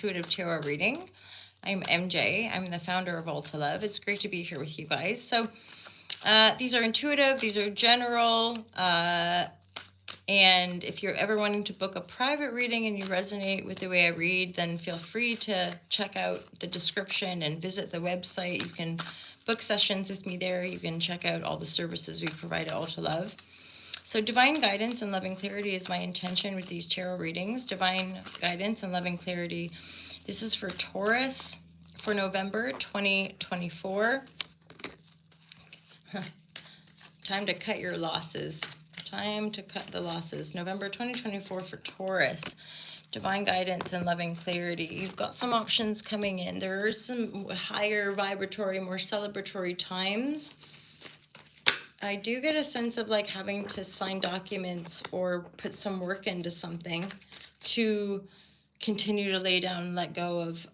Intuitive Tarot reading. I'm MJ. I'm the founder of All to Love. It's great to be here with you guys. So these are intuitive, these are general, and if you're ever wanting to book a private reading and you resonate with the way I read, then feel free to check out the description and visit the website. You can book sessions with me there. You can check out all the services we provide at All to Love. So divine guidance and loving clarity is my intention with these tarot readings. Divine guidance and loving clarity. This is for Taurus for November 2024. Time to cut your losses. Time to cut the losses. November 2024 for Taurus. Divine guidance and loving clarity. You've got some options coming in. There are some higher vibratory, more celebratory times. I do get a sense of like having to sign documents or put some work into something to continue to lay down and let go of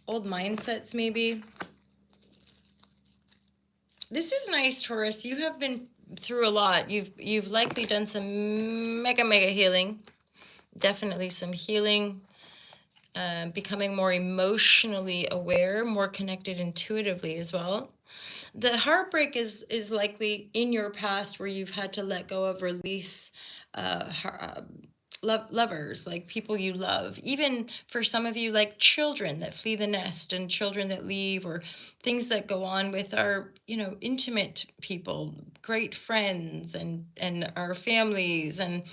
old mindsets maybe. This is nice, Taurus. You have been through a lot. You've likely done some mega healing. Definitely some healing. Becoming more emotionally aware, more connected intuitively as well. The heartbreak is likely in your past where you've had to let go of, release lovers, like people you love. Even for some of you, like children that flee the nest and children that leave, or things that go on with our, intimate people, great friends and our families and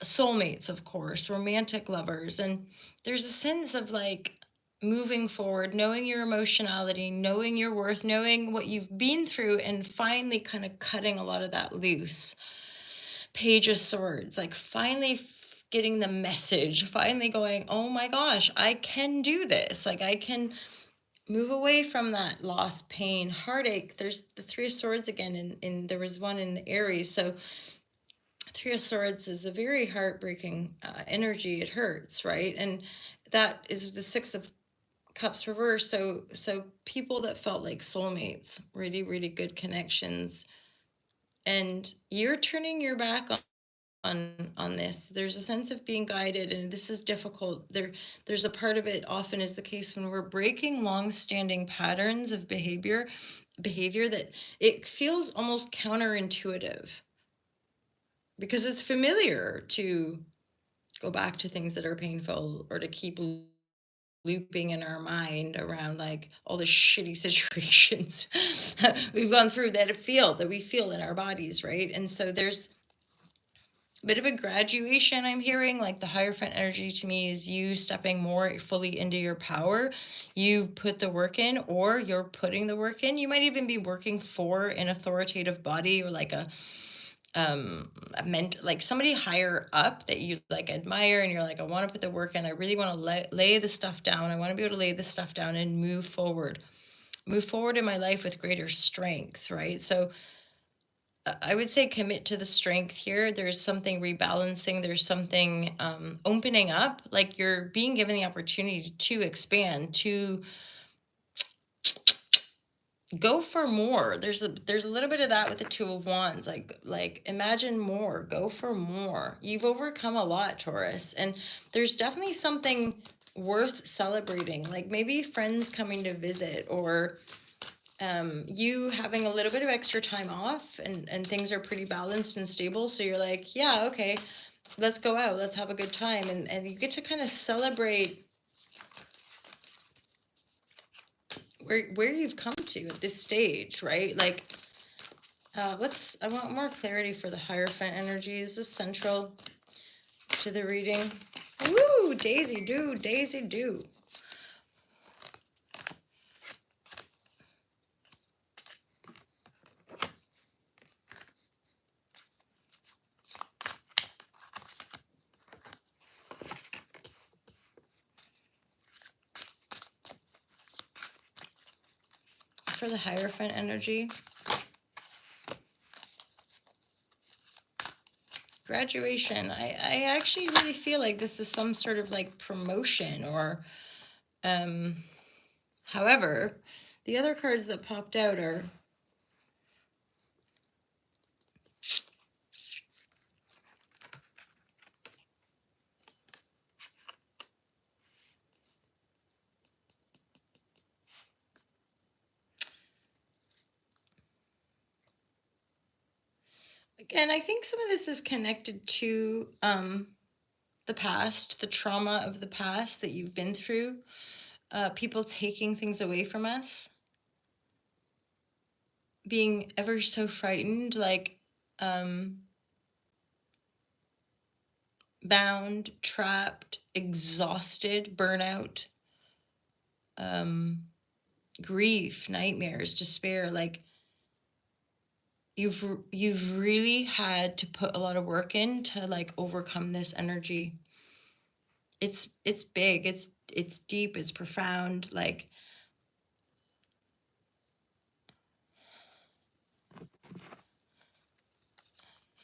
soulmates, of course, romantic lovers. And there's a sense of like moving forward, knowing your emotionality, knowing your worth, knowing what you've been through, and finally kind of cutting a lot of that loose. Page of Swords, like finally getting the message, finally going, oh my gosh, I can do this. Like I can move away from that loss, pain, heartache. There's the Three of Swords again, and there was one in the Aries. So Three of Swords is a very heartbreaking energy. It hurts, right? And that is the Six of Cups reversed. So people that felt like soulmates, really, really good connections, and you're turning your back on this. There's a sense of being guided, and this is difficult. There's a part of it, often is the case when we're breaking long-standing patterns of behavior that it feels almost counterintuitive, because it's familiar to go back to things that are painful or to keep looping in our mind around like all the shitty situations we've gone through that we feel in our bodies, right? And so there's a bit of a graduation I'm hearing. Like the Hierophant energy to me is you stepping more fully into your power. You've put the work in, or you're putting the work in. You might even be working for an authoritative body, or like a like somebody higher up that you like admire, and you're like, I want to put the work in. I really want to lay the stuff down. I want to be able to lay the stuff down and move forward in my life with greater strength, right? So I would say commit to the strength here. There's something rebalancing. There's something opening up, like you're being given the opportunity to expand, to go for more. There's a little bit of that with the Two of Wands. Like imagine more, go for more. You've overcome a lot, Taurus, and there's definitely something worth celebrating. Like maybe friends coming to visit, or you having a little bit of extra time off, and things are pretty balanced and stable. So you're like, yeah, okay, let's go out, let's have a good time, and you get to kind of celebrate where you've come to at this stage, right? Like I want more clarity for the Hierophant energy. Is this central to the reading? Woo, Daisy do. For the Hierophant energy. Graduation. I actually really feel like this is some sort of like promotion, or however, the other cards that popped out are Again, I think some of this is connected to the past, the trauma of the past that you've been through, people taking things away from us, being ever so frightened, like bound, trapped, exhausted, burnout, grief, nightmares, despair. Like you've really had to put a lot of work in to like overcome this energy. It's big, it's deep, it's profound. Like,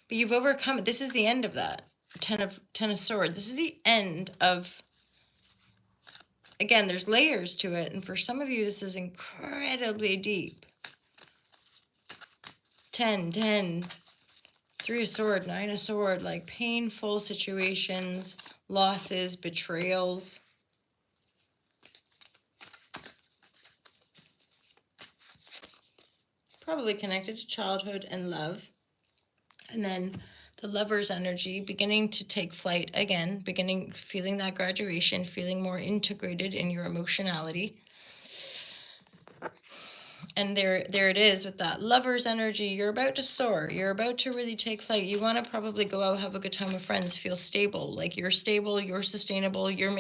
but you've overcome it. This is the end of that. Ten of Swords. This is the end of, again, there's layers to it, and for some of you this is incredibly deep. 10, 3 of Sword, 9 of Sword, like painful situations, losses, betrayals. Probably connected to childhood and love. And then the Lover's energy beginning to take flight again, feeling that graduation, feeling more integrated in your emotionality. And there it is with that Lover's energy. You're about to soar. You're about to really take flight. You want to probably go out, have a good time with friends, feel stable. Like you're stable, you're sustainable, you're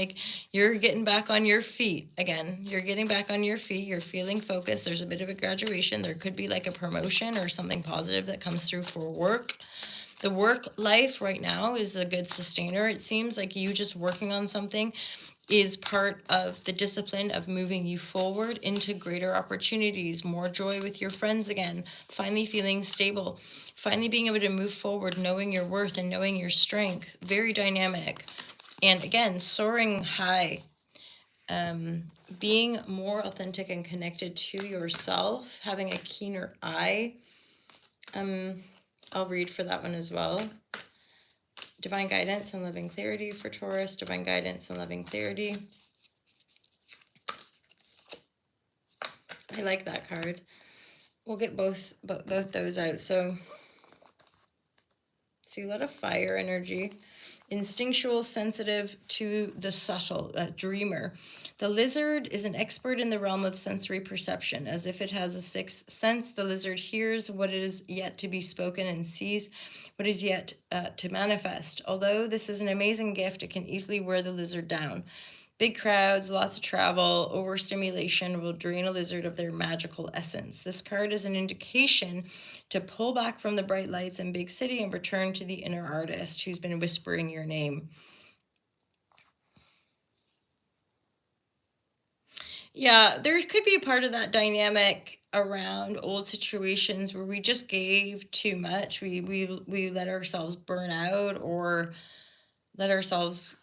getting back on your feet again. You're getting back on your feet. You're feeling focused. There's a bit of a graduation. There could be like a promotion or something positive that comes through for work. The work life right now is a good sustainer. It seems like you just working on something is part of the discipline of moving you forward into greater opportunities, more joy with your friends again, finally feeling stable, finally being able to move forward, knowing your worth and knowing your strength. Very dynamic. And again, soaring high, being more authentic and connected to yourself, having a keener eye. I'll read for that one as well. Divine guidance and loving clarity for Taurus. Divine guidance and loving clarity. I like that card. We'll get both those out. So see a lot of fire energy. Instinctual, sensitive to the subtle, dreamer. The lizard is an expert in the realm of sensory perception. As if it has a sixth sense, the lizard hears what is yet to be spoken and sees what is yet to manifest. Although this is an amazing gift, it can easily wear the lizard down. Big crowds, lots of travel, overstimulation will drain a lizard of their magical essence. This card is an indication to pull back from the bright lights and big city and return to the inner artist who's been whispering your name. Yeah, there could be a part of that dynamic around old situations where we just gave too much. We let ourselves burn out or let ourselves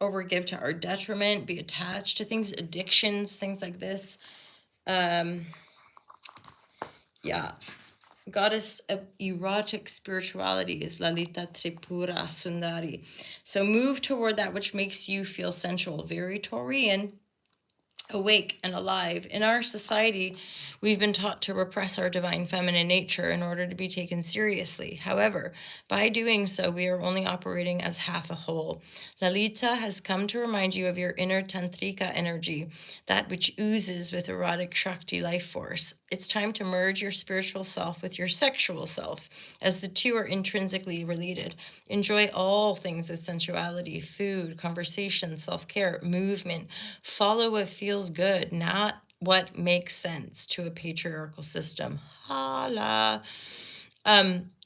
overgive to our detriment, be attached to things, addictions, things like this. Yeah. Goddess of erotic spirituality is Lalita Tripura Sundari. So move toward that which makes you feel sensual. Very Taurian, awake and alive. In our society, we've been taught to repress our divine feminine nature in order to be taken seriously. However, by doing so, we are only operating as half a whole. Lalita has come to remind you of your inner tantrika energy, that which oozes with erotic Shakti life force. It's time to merge your spiritual self with your sexual self, as the two are intrinsically related. Enjoy all things with sensuality, food, conversation, self-care, movement. Follow what feels good, not what makes sense to a patriarchal system. Holla.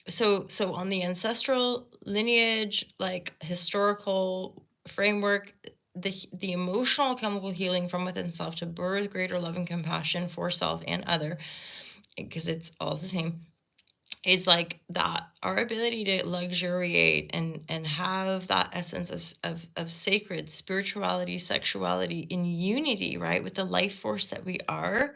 So on the ancestral lineage, like historical framework, the emotional chemical healing from within self to birth greater love and compassion for self and other, because it's all the same. It's like that, our ability to luxuriate and have that essence of sacred spirituality, sexuality in unity, right, with the life force that we are.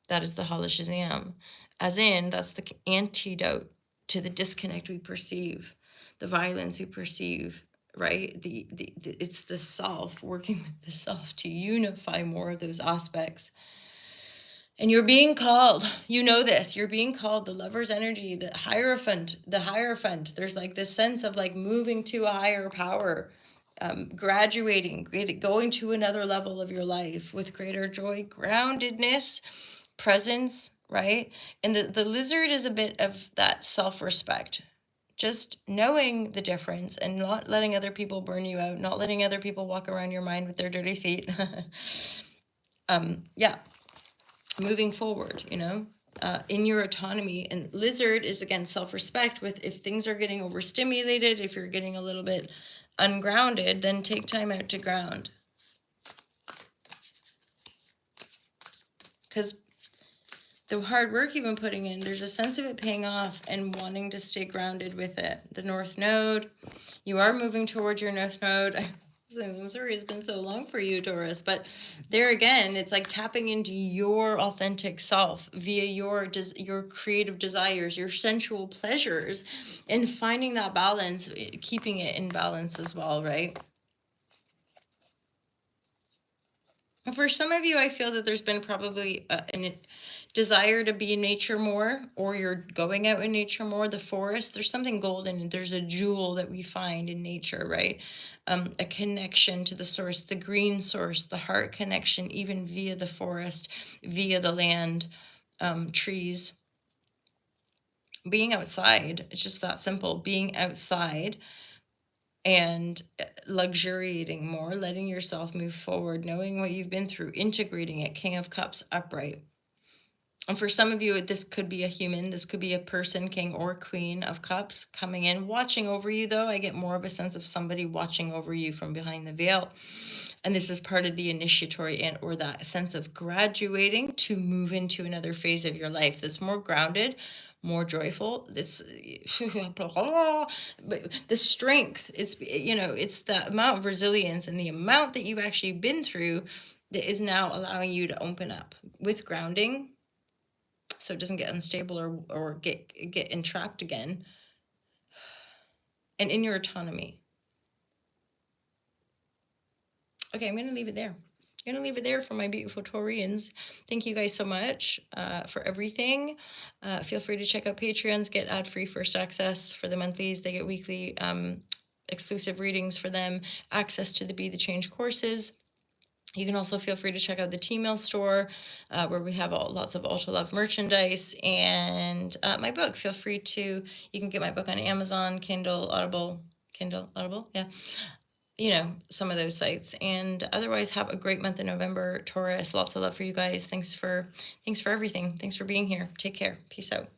That is the Hala Shazam. As in, that's the antidote to the disconnect we perceive, the violence we perceive, right? It's the self, working with the self to unify more of those aspects. And you're being called, you know this, you're being called, the lover's energy, the hierophant. There's like this sense of like moving to a higher power, graduating, going to another level of your life with greater joy, groundedness, presence, right? And the lizard is a bit of that self-respect. Just knowing the difference and not letting other people burn you out, not letting other people walk around your mind with their dirty feet. Yeah, moving forward, in your autonomy. And lizard is again self-respect. With if things are getting overstimulated, if you're getting a little bit ungrounded, then take time out to ground, because the hard work you've been putting in, there's a sense of it paying off and wanting to stay grounded with it. The North Node, you are moving towards your North Node. I'm sorry it's been so long for you, Taurus, but there again, it's like tapping into your authentic self via your creative desires, your sensual pleasures, and finding that balance, keeping it in balance as well, right? And for some of you, I feel that there's been probably a desire to be in nature more, or you're going out in nature more. The forest, there's something golden, there's a jewel that we find in nature, right? A connection to the source, the green source, the heart connection, even via the forest, via the land, trees. Being outside, it's just that simple. Being outside and luxuriating more, letting yourself move forward, knowing what you've been through, integrating it. King of Cups upright. And for some of you, this could be a human, this could be a person, King or Queen of Cups coming in, watching over you, though. I get more of a sense of somebody watching over you from behind the veil. And this is part of the initiatory and or that sense of graduating to move into another phase of your life that's more grounded, more joyful. This but the strength, it's the amount of resilience and the amount that you've actually been through that is now allowing you to open up with grounding, so it doesn't get unstable or get entrapped again, and in your autonomy. Okay, I'm going to leave it there. I'm going to leave it there for my beautiful Taurians. Thank you guys so much for everything. Feel free to check out Patreons, get ad-free first access for the monthlies. They get weekly exclusive readings for them, access to the Be the Change courses. You can also feel free to check out the T-mail store where we have lots of Ultra Love merchandise and my book. Feel free to, you can get my book on Amazon, Kindle, Audible, yeah. Some of those sites. And otherwise, have a great month of November, Taurus. Lots of love for you guys. Thanks for everything. Thanks for being here. Take care. Peace out.